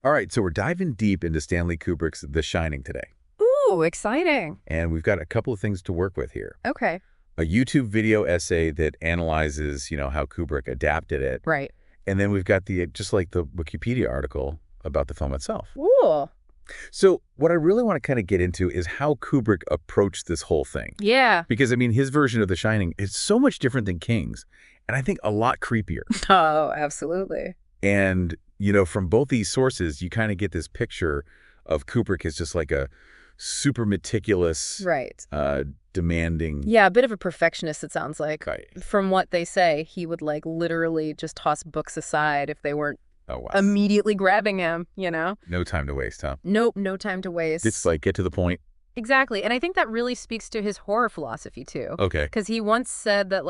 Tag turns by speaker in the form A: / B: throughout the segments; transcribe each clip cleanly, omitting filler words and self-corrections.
A: All right, so we're diving deep into Stanley Kubrick's The Shining today.
B: Ooh, exciting.
A: And we've got a couple of things to work with here.
B: Okay.
A: A YouTube video essay that analyzes, how Kubrick adapted it.
B: Right.
A: And then we've got just like the Wikipedia article about the film itself.
B: Ooh.
A: So what I really want to kind of get into is how Kubrick approached this whole thing.
B: Yeah.
A: Because, his version of The Shining is so much different than King's, and I think a lot creepier.
B: Oh, absolutely.
A: And, from both these sources, you kind of get this picture of Kubrick as just like a super meticulous,
B: Right.
A: Demanding.
B: Yeah, a bit of a perfectionist, it sounds like.
A: Right.
B: From what they say, he would literally just toss books aside if they weren't
A: Oh, wow.
B: immediately grabbing him,
A: No time to waste, huh?
B: Nope, no time to waste.
A: It's get to the point.
B: Exactly. And I think that really speaks to his horror philosophy, too.
A: Okay.
B: Because he once said that,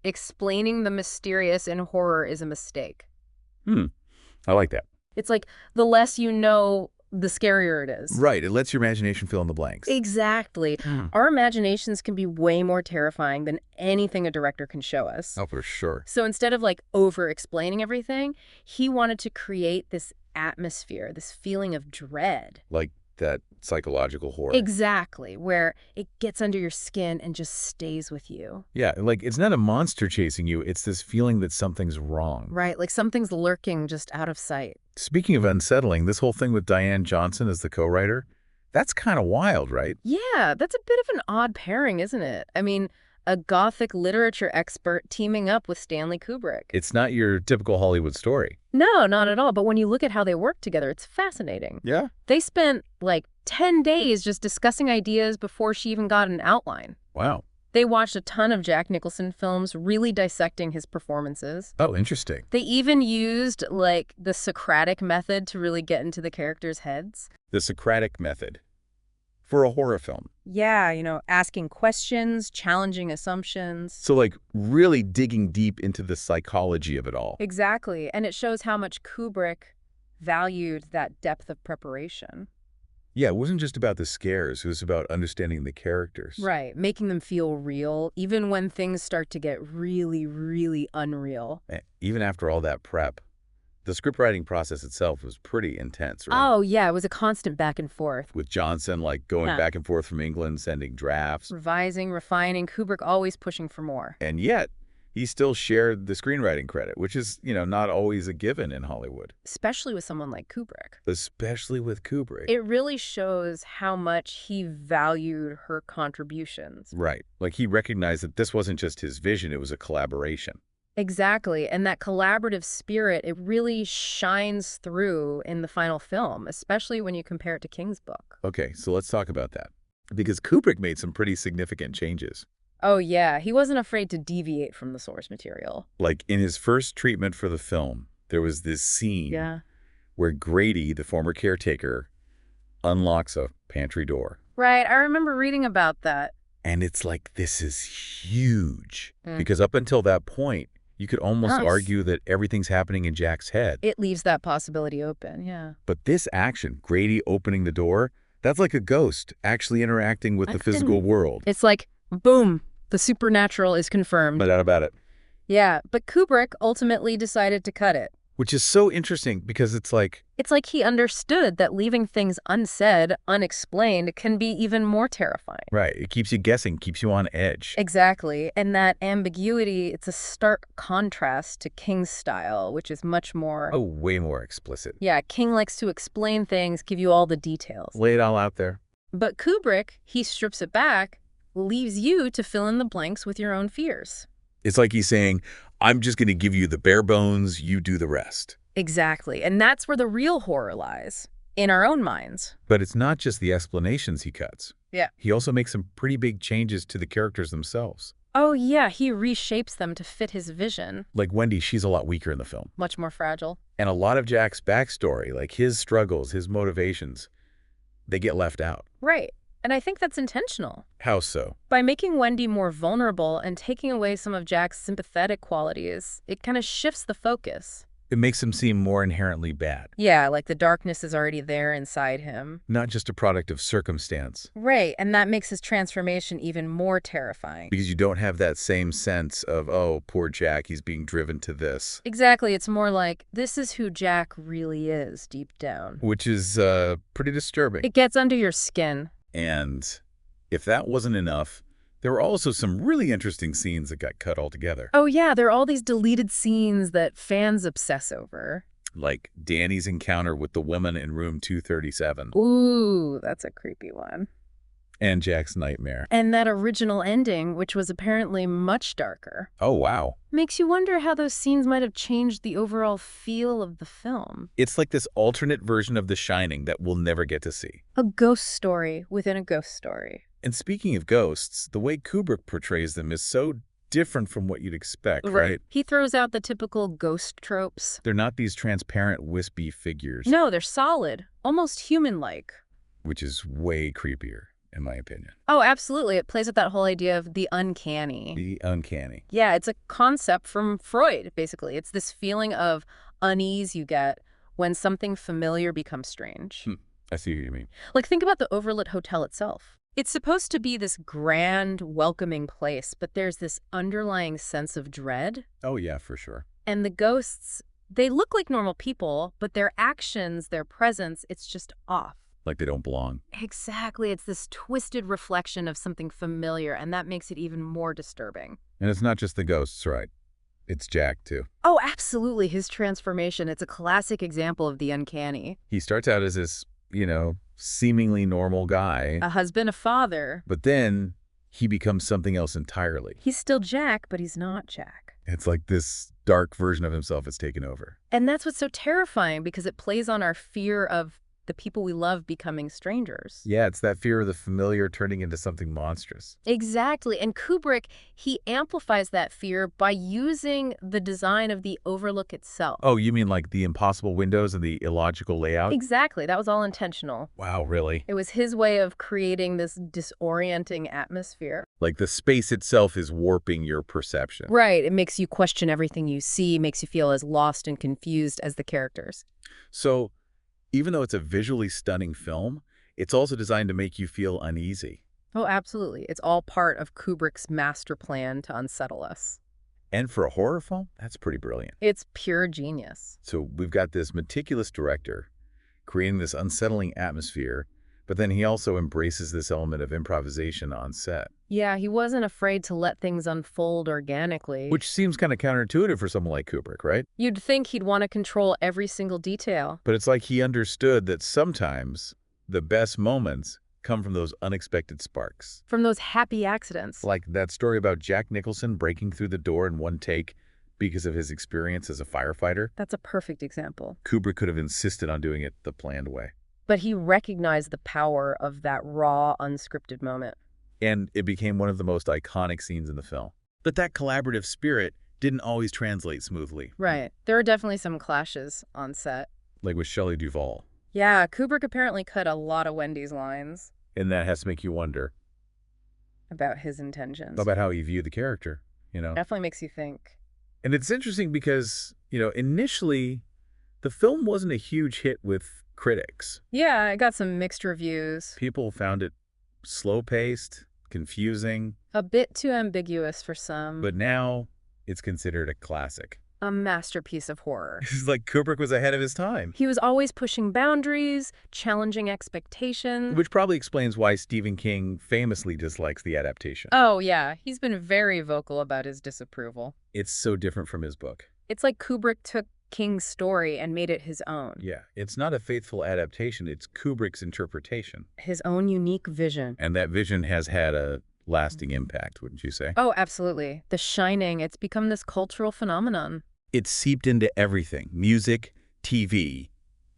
B: explaining the mysterious in horror is a mistake.
A: I like that.
B: It's the less you know, the scarier it is.
A: Right. It lets your imagination fill in the blanks.
B: Exactly. Our imaginations can be way more terrifying than anything a director can show us.
A: Oh, for sure.
B: So instead of over-explaining everything, he wanted to create this atmosphere, this feeling of dread.
A: Like that psychological horror.
B: Exactly, where it gets under your skin and just stays with you.
A: Yeah, it's not a monster chasing you. It's this feeling that something's wrong.
B: Right, like something's lurking just out of sight.
A: Speaking of unsettling, this whole thing with Diane Johnson as the co-writer, that's kind of wild, right?
B: Yeah, that's a bit of an odd pairing, isn't it? A Gothic literature expert teaming up with Stanley Kubrick.
A: It's not your typical Hollywood story.
B: No, not at all. But when you look at how they work together, it's fascinating.
A: Yeah?
B: They spent 10 days just discussing ideas before she even got an outline.
A: Wow.
B: They watched a ton of Jack Nicholson films, really dissecting his performances.
A: Oh, interesting.
B: They even used the Socratic method to really get into the characters' heads.
A: The Socratic method for a horror film.
B: Yeah, asking questions, challenging assumptions.
A: So really digging deep into the psychology of it all.
B: Exactly. And it shows how much Kubrick valued that depth of preparation.
A: Yeah, it wasn't just about the scares. It was about understanding the characters.
B: Right. Making them feel real, even when things start to get really, really unreal.
A: Even after all that prep, the scriptwriting process itself was pretty intense, right?
B: Oh, yeah. It was a constant back and forth.
A: With Johnson, going back and forth from England, sending drafts.
B: Revising, refining, Kubrick always pushing for more.
A: And yet, he still shared the screenwriting credit, which is, not always a given in Hollywood.
B: Especially with someone like Kubrick.
A: Especially with Kubrick.
B: It really shows how much he valued her contributions.
A: Right. He recognized that this wasn't just his vision, it was a collaboration.
B: Exactly. And that collaborative spirit, it really shines through in the final film, especially when you compare it to King's book.
A: Okay, so let's talk about that. Because Kubrick made some pretty significant changes.
B: Oh, yeah. He wasn't afraid to deviate from the source material.
A: In his first treatment for the film, there was this scene where Grady, the former caretaker, unlocks a pantry door.
B: Right. I remember reading about that.
A: And it's this is huge. Because up until that point, you could almost argue that everything's happening in Jack's head.
B: It leaves that possibility open, yeah.
A: But this action, Grady opening the door, that's like a ghost actually interacting with the physical world.
B: It's boom, the supernatural is confirmed.
A: No doubt about it.
B: Yeah, but Kubrick ultimately decided to cut it.
A: Which is so interesting because it's
B: It's he understood that leaving things unsaid, unexplained, can be even more terrifying.
A: Right. It keeps you guessing, keeps you on edge.
B: Exactly. And that ambiguity, it's a stark contrast to King's style, which is much more...
A: Oh, way more explicit.
B: Yeah, King likes to explain things, give you all the details.
A: Lay it all out there.
B: But Kubrick, he strips it back, leaves you to fill in the blanks with your own fears.
A: It's he's saying, I'm just going to give you the bare bones, you do the rest.
B: Exactly. And that's where the real horror lies, in our own minds.
A: But it's not just the explanations he cuts.
B: Yeah.
A: He also makes some pretty big changes to the characters themselves.
B: Oh, yeah, he reshapes them to fit his vision.
A: Like Wendy, she's a lot weaker in the film.
B: Much more fragile.
A: And a lot of Jack's backstory, his struggles, his motivations, they get left out.
B: Right. And I think that's intentional.
A: How so?
B: By making Wendy more vulnerable and taking away some of Jack's sympathetic qualities, it kind of shifts the focus.
A: It makes him seem more inherently bad.
B: Yeah, like the darkness is already there inside him.
A: Not just a product of circumstance.
B: Right, and that makes his transformation even more terrifying.
A: Because you don't have that same sense of, oh, poor Jack, he's being driven to this.
B: Exactly, it's more like, this is who Jack really is deep down.
A: Which is pretty disturbing.
B: It gets under your skin.
A: And if that wasn't enough, there were also some really interesting scenes that got cut altogether.
B: Oh yeah, there are all these deleted scenes that fans obsess over.
A: Like Danny's encounter with the woman in room 237.
B: Ooh, that's a creepy one.
A: And Jack's nightmare.
B: And that original ending, which was apparently much darker.
A: Oh, wow.
B: Makes you wonder how those scenes might have changed the overall feel of the film.
A: It's like this alternate version of The Shining that we'll never get to see.
B: A ghost story within a ghost story.
A: And speaking of ghosts, the way Kubrick portrays them is so different from what you'd expect, right?
B: He throws out the typical ghost tropes.
A: They're not these transparent, wispy figures.
B: No, they're solid, almost human-like.
A: Which is way creepier, in my opinion.
B: Oh, absolutely. It plays with that whole idea of the uncanny.
A: The uncanny.
B: Yeah, it's a concept from Freud, basically. It's this feeling of unease you get when something familiar becomes strange.
A: I see what you mean.
B: Like, think about the Overlook Hotel itself. It's supposed to be this grand, welcoming place, but there's this underlying sense of dread.
A: Oh, yeah, for sure.
B: And the ghosts, they look like normal people, but their actions, their presence, it's just off.
A: Like they don't belong.
B: Exactly. It's this twisted reflection of something familiar, and that makes it even more disturbing.
A: And it's not just the ghosts, right? It's Jack, too.
B: Oh, absolutely. His transformation. It's a classic example of the uncanny.
A: He starts out as this, seemingly normal guy.
B: A husband, a father.
A: But then he becomes something else entirely.
B: He's still Jack, but he's not Jack.
A: It's like this dark version of himself is taken over.
B: And that's what's so terrifying, because it plays on our fear of the people we love becoming strangers.
A: Yeah, it's that fear of the familiar turning into something monstrous.
B: Exactly. And Kubrick, he amplifies that fear by using the design of the Overlook itself.
A: Oh, you mean like the impossible windows and the illogical layout?
B: Exactly. That was all intentional.
A: Wow, really?
B: It was his way of creating this disorienting atmosphere.
A: Like the space itself is warping your perception.
B: Right. It makes you question everything you see, makes you feel as lost and confused as the characters.
A: So, even though it's a visually stunning film, it's also designed to make you feel uneasy.
B: Oh, absolutely. It's all part of Kubrick's master plan to unsettle us.
A: And for a horror film, that's pretty brilliant.
B: It's pure genius.
A: So we've got this meticulous director creating this unsettling atmosphere, but then he also embraces this element of improvisation on set.
B: Yeah, he wasn't afraid to let things unfold organically.
A: Which seems kind of counterintuitive for someone like Kubrick, right?
B: You'd think he'd want to control every single detail.
A: But it's like he understood that sometimes the best moments come from those unexpected sparks.
B: From those happy accidents.
A: Like that story about Jack Nicholson breaking through the door in one take because of his experience as a firefighter.
B: That's a perfect example.
A: Kubrick could have insisted on doing it the planned way.
B: But he recognized the power of that raw, unscripted moment.
A: And it became one of the most iconic scenes in the film. But that collaborative spirit didn't always translate smoothly.
B: Right. There are definitely some clashes on set.
A: Like with Shelley Duvall.
B: Yeah, Kubrick apparently cut a lot of Wendy's lines.
A: And that has to make you wonder.
B: About his intentions.
A: About how he viewed the character,
B: Definitely makes you think.
A: And it's interesting because, initially, the film wasn't a huge hit with critics.
B: Yeah, I got some mixed reviews.
A: People found it slow-paced, confusing.
B: A bit too ambiguous for some.
A: But now it's considered a classic.
B: A masterpiece of horror.
A: It's like Kubrick was ahead of his time.
B: He was always pushing boundaries, challenging expectations.
A: Which probably explains why Stephen King famously dislikes the adaptation.
B: Oh, yeah. He's been very vocal about his disapproval.
A: It's so different from his book.
B: It's like Kubrick took King's story and made it his own.
A: Yeah, it's not a faithful adaptation. It's Kubrick's interpretation.
B: His own unique vision.
A: And that vision has had a lasting impact, wouldn't you say?
B: Oh, absolutely. The Shining, it's become this cultural phenomenon.
A: It's seeped into everything. Music, TV,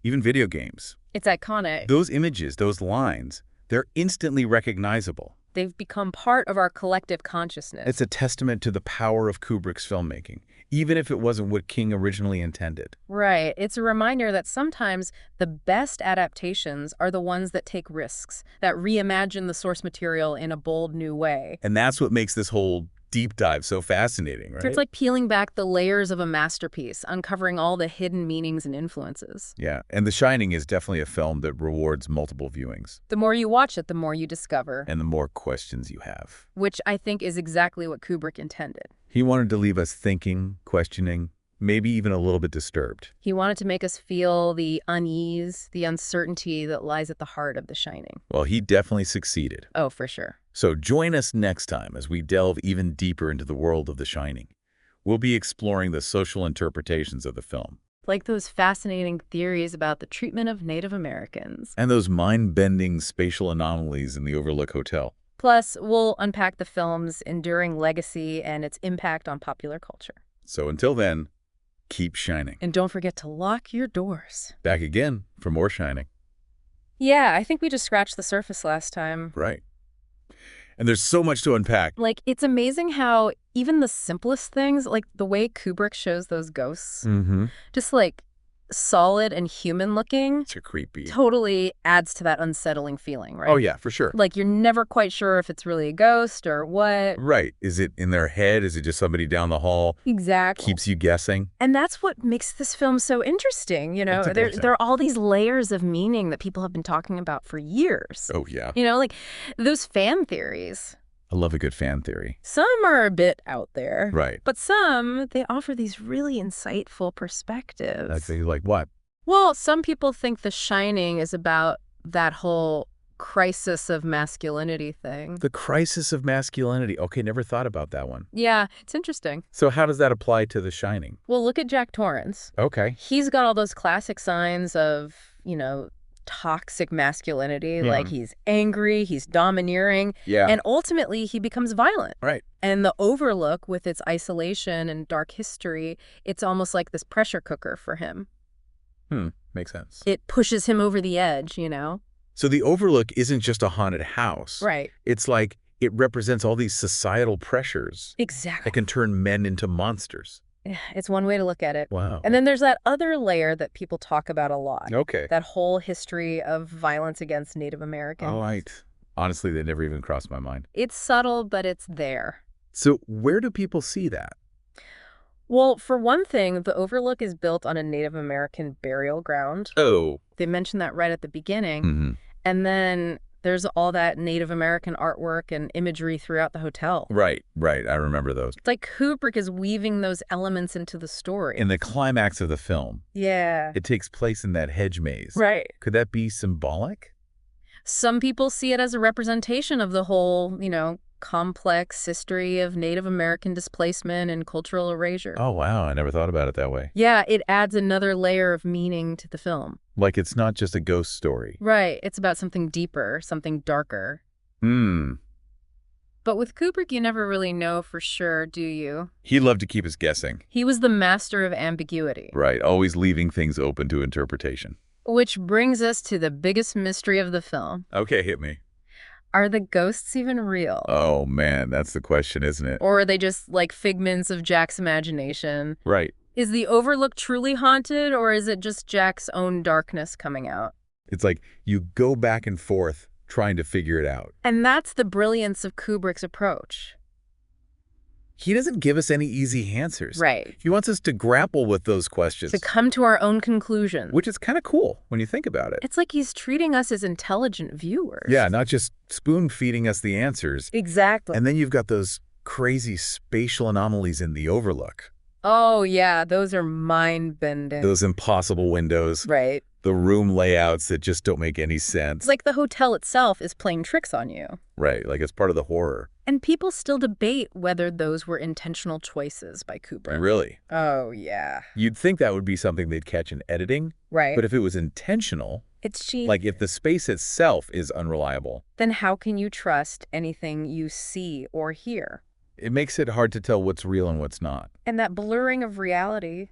A: even video games.
B: It's iconic.
A: Those images, those lines, they're instantly recognizable.
B: They've become part of our collective consciousness.
A: It's a testament to the power of Kubrick's filmmaking, even if it wasn't what King originally intended.
B: Right. It's a reminder that sometimes the best adaptations are the ones that take risks, that reimagine the source material in a bold new way.
A: And that's what makes this whole deep dive so fascinating, right?
B: It's like peeling back the layers of a masterpiece, uncovering all the hidden meanings and influences.
A: Yeah, and The Shining is definitely a film that rewards multiple viewings.
B: The more you watch it, the more you discover.
A: And the more questions you have.
B: Which I think is exactly what Kubrick intended.
A: He wanted to leave us thinking, questioning, maybe even a little bit disturbed.
B: He wanted to make us feel the unease, the uncertainty that lies at the heart of The Shining.
A: Well, he definitely succeeded.
B: Oh, for sure.
A: So join us next time as we delve even deeper into the world of The Shining. We'll be exploring the social interpretations of the film.
B: Like those fascinating theories about the treatment of Native Americans.
A: And those mind-bending spatial anomalies in the Overlook Hotel.
B: Plus, we'll unpack the film's enduring legacy and its impact on popular culture.
A: So until then, keep shining.
B: And don't forget to lock your doors.
A: Back again for more Shining.
B: Yeah, I think we just scratched the surface last time.
A: Right. And there's so much to unpack.
B: Like, it's amazing how even the simplest things, like the way Kubrick shows those ghosts, just like solid and human looking,
A: It's creepy.
B: totally adds to that unsettling feeling, right?
A: Oh, yeah, for sure.
B: Like, you're never quite sure if it's really a ghost or what.
A: Right. Is it in their head? Is it just somebody down the hall?
B: Exactly.
A: Keeps you guessing?
B: And that's what makes this film so interesting, you know?
A: That's
B: There
A: interesting.
B: are all these layers of meaning that people have been talking about for years.
A: Oh, yeah.
B: You know, like those fan theories.
A: I love a good fan theory.
B: Some are a bit out there.
A: Right.
B: But some, they offer these really insightful perspectives.
A: I'd say, like what?
B: Well, some people think The Shining is about that whole crisis of masculinity thing.
A: The crisis of masculinity. Okay, never thought about that one.
B: Yeah, it's interesting.
A: So how does that apply to The Shining?
B: Well, look at Jack Torrance.
A: Okay.
B: He's got all those classic signs of, you know, toxic masculinity. Like he's angry, he's domineering,
A: Yeah.
B: and ultimately he becomes violent.
A: Right.
B: And the Overlook, with its isolation and dark history, it's almost like this pressure cooker for him.
A: Makes sense.
B: It pushes him over the edge, you know?
A: So the Overlook isn't just a haunted house.
B: Right.
A: It's like it represents all these societal pressures
B: Exactly.
A: that can turn men into monsters.
B: It's one way to look at it.
A: Wow.
B: And then there's that other layer that people talk about a lot.
A: Okay.
B: That whole history of violence against Native Americans.
A: All right. Honestly, that never even crossed my mind.
B: It's subtle, but it's there.
A: So where do people see that?
B: Well, for one thing, the Overlook is built on a Native American burial ground.
A: Oh.
B: They mentioned that right at the beginning.
A: Mm-hmm.
B: And then there's all that Native American artwork and imagery throughout the hotel.
A: Right. I remember those.
B: It's like Kubrick is weaving those elements into the story.
A: In the climax of the film,
B: Yeah.
A: it takes place in that hedge maze.
B: Right.
A: Could that be symbolic?
B: Some people see it as a representation of the whole, you know, complex history of Native American displacement and cultural erasure.
A: Oh, wow. I never thought about it that way.
B: Yeah, it adds another layer of meaning to the film.
A: Like it's not just a ghost story.
B: Right. It's about something deeper, something darker. But with Kubrick, you never really know for sure, do you?
A: He loved to keep us guessing.
B: He was the master of ambiguity.
A: Right. Always leaving things open to interpretation.
B: Which brings us to the biggest mystery of the film.
A: Okay, hit me.
B: Are the ghosts even real?
A: Oh, man. That's the question, isn't it?
B: Or are they just like figments of Jack's imagination?
A: Right.
B: Is the Overlook truly haunted, or is it just Jack's own darkness coming out?
A: It's like you go back and forth trying to figure it out.
B: And that's the brilliance of Kubrick's approach.
A: He doesn't give us any easy answers.
B: Right.
A: He wants us to grapple with those questions.
B: To come to our own conclusions.
A: Which is kind of cool when you think about it.
B: It's like he's treating us as intelligent viewers.
A: Yeah, not just spoon-feeding us the answers.
B: Exactly.
A: And then you've got those crazy spatial anomalies in the Overlook.
B: Oh, yeah, those are mind-bending.
A: Those impossible windows.
B: Right.
A: The room layouts that just don't make any sense.
B: It's like the hotel itself is playing tricks on you.
A: Right, like it's part of the horror.
B: And people still debate whether those were intentional choices by Kubrick.
A: Really?
B: Oh, yeah.
A: You'd think that would be something they'd catch in editing.
B: Right.
A: But if it was intentional,
B: it's cheap.
A: like if the space itself is unreliable,
B: then how can you trust anything you see or hear?
A: it makes it hard to tell what's real and what's not.
B: And that blurring of reality,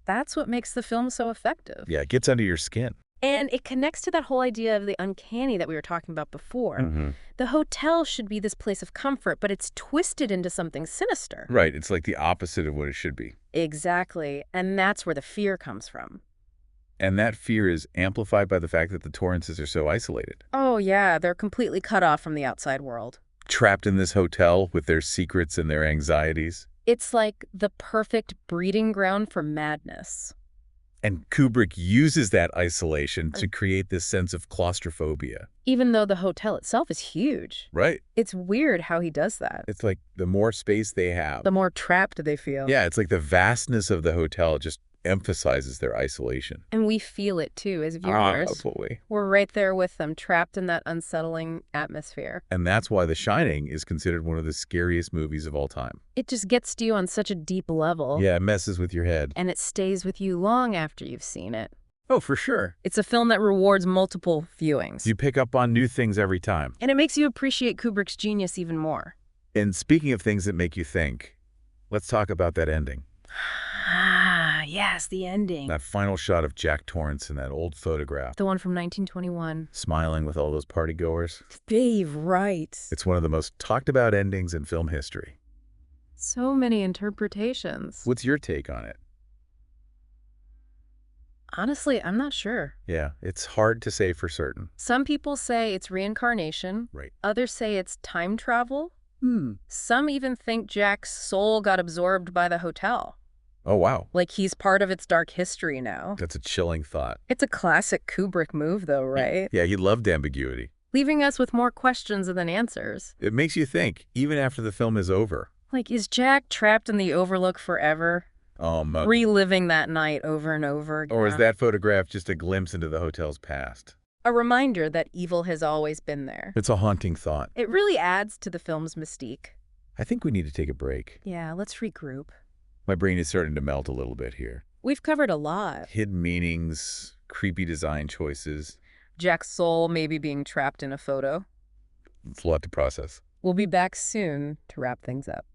B: that's what makes the film so effective.
A: Yeah, it gets under your skin.
B: And it connects to that whole idea of the uncanny that we were talking about before. The hotel should be this place of comfort, but it's twisted into something sinister.
A: Right, it's like the opposite of what it should be.
B: Exactly. And that's where the fear comes from.
A: And that fear is amplified by the fact that the Torrances are so isolated.
B: Oh, yeah, they're completely cut off from the outside world.
A: trapped in this hotel with their secrets and their anxieties.
B: It's like the perfect breeding ground for madness.
A: And Kubrick uses that isolation to create this sense of claustrophobia.
B: Even though the hotel itself is huge.
A: Right.
B: It's weird how he does that.
A: It's like the more space they have,
B: the more trapped they feel.
A: Yeah, it's like the vastness of the hotel just emphasizes their isolation.
B: And we feel it too as viewers.
A: Absolutely.
B: We're right there with them, trapped in that unsettling atmosphere.
A: And that's why The Shining is considered one of the scariest movies of all time.
B: It just gets to you on such a deep level.
A: Yeah, it messes with your head.
B: And it stays with you long after you've seen it.
A: Oh, for sure.
B: It's a film that rewards multiple viewings.
A: You pick up on new things every time.
B: And it makes you appreciate Kubrick's genius even more.
A: And speaking of things that make you think, let's talk about that ending.
B: Yes, the ending.
A: That final shot of Jack Torrance in that old photograph.
B: The one from 1921.
A: Smiling with all those partygoers.
B: Dave, right.
A: It's one of the most talked about endings in film history.
B: So many interpretations.
A: What's your take on it?
B: Honestly, I'm not sure.
A: Yeah, it's hard to say for certain.
B: Some people say it's reincarnation.
A: Right.
B: Others say it's time travel. Some even think Jack's soul got absorbed by the hotel.
A: Oh, wow.
B: Like he's part of its dark history now.
A: That's a chilling thought.
B: It's a classic Kubrick move, though, right?
A: Yeah, he loved ambiguity.
B: Leaving us with more questions than answers.
A: It makes you think, even after the film is over.
B: Like, is Jack trapped in the Overlook forever? Reliving that night over and over again?
A: Or is that photograph just a glimpse into the hotel's past?
B: A reminder that evil has always been there.
A: It's a haunting thought.
B: It really adds to the film's mystique.
A: I think we need to take a break.
B: Yeah, let's regroup.
A: My brain is starting to melt a little bit here.
B: We've covered a lot.
A: Hidden meanings, creepy design choices.
B: Jack's soul maybe being trapped in a photo.
A: It's a lot to process.
B: We'll be back soon to wrap things up.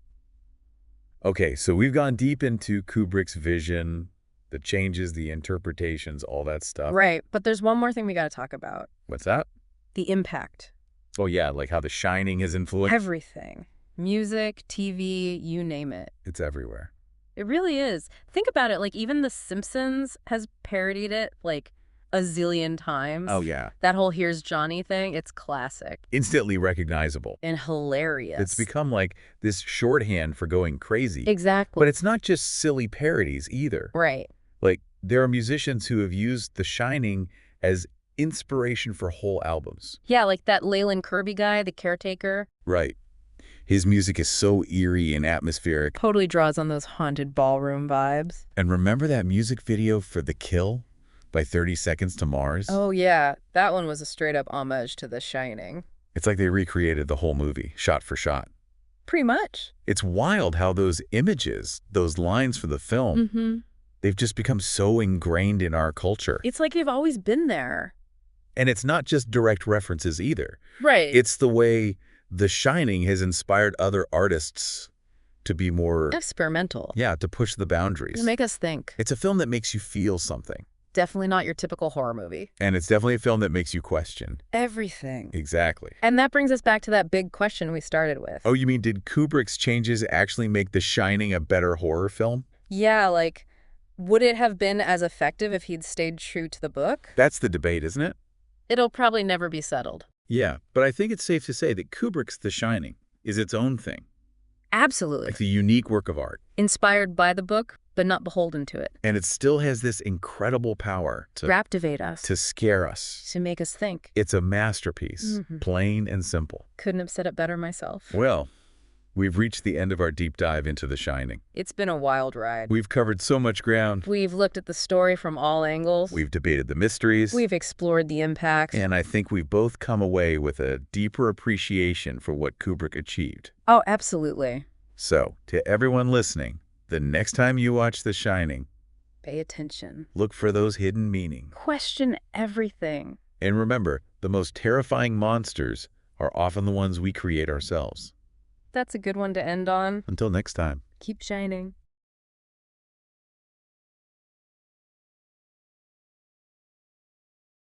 A: Okay, so we've gone deep into Kubrick's vision, the changes, the interpretations, all that stuff.
B: Right, but there's one more thing we got to talk about.
A: What's that?
B: The impact.
A: Oh, yeah, like how The Shining has influenced.
B: Everything. Music, TV, you name it.
A: It's everywhere.
B: It really is. Think about it, like even The Simpsons has parodied it like a zillion times.
A: Oh, yeah.
B: That whole Here's Johnny thing, it's classic.
A: Instantly recognizable.
B: And hilarious.
A: It's become like this shorthand for going crazy.
B: Exactly.
A: But it's not just silly parodies either.
B: Right.
A: Like, there are musicians who have used The Shining as inspiration for whole albums.
B: Yeah, like that Leyland Kirby guy, the caretaker.
A: Right. His music is so eerie and atmospheric.
B: Totally draws on those haunted ballroom vibes.
A: And remember that music video for The Kill by 30 Seconds to Mars?
B: Oh, yeah. That one was a straight-up homage to The Shining.
A: It's like they recreated the whole movie, shot for shot.
B: Pretty much.
A: It's wild how those images, those lines for the film, they've just become so ingrained in our culture.
B: It's like they've always been there.
A: And it's not just direct references either.
B: Right.
A: It's the way The Shining has inspired other artists to be more
B: experimental.
A: Yeah, to push the boundaries.
B: To make us think.
A: It's a film that makes you feel something.
B: Definitely not your typical horror movie.
A: And it's definitely a film that makes you question.
B: Everything.
A: Exactly.
B: And that brings us back to that big question we started with.
A: Oh, you mean did Kubrick's changes actually make The Shining a better horror film?
B: Yeah, like, would it have been as effective if he'd stayed true to the book?
A: That's the debate, isn't it?
B: It'll probably never be settled.
A: Yeah, but I think it's safe to say that Kubrick's The Shining is its own thing.
B: Absolutely.
A: Like a unique work of art.
B: Inspired by the book, but not beholden to it.
A: And it still has this incredible power to
B: captivate us.
A: To scare us.
B: To make us think.
A: It's a masterpiece, plain and simple.
B: Couldn't have said it better myself.
A: Well, we've reached the end of our deep dive into The Shining.
B: It's been a wild ride.
A: We've covered so much ground.
B: We've looked at the story from all angles.
A: We've debated the mysteries.
B: We've explored the impacts.
A: And I think we've both come away with a deeper appreciation for what Kubrick achieved.
B: Oh, absolutely.
A: So, to everyone listening, the next time you watch The Shining,
B: pay attention.
A: Look for those hidden meanings.
B: Question everything.
A: And remember, the most terrifying monsters are often the ones we create ourselves.
B: That's a good one to end on.
A: Until next time.
B: Keep shining.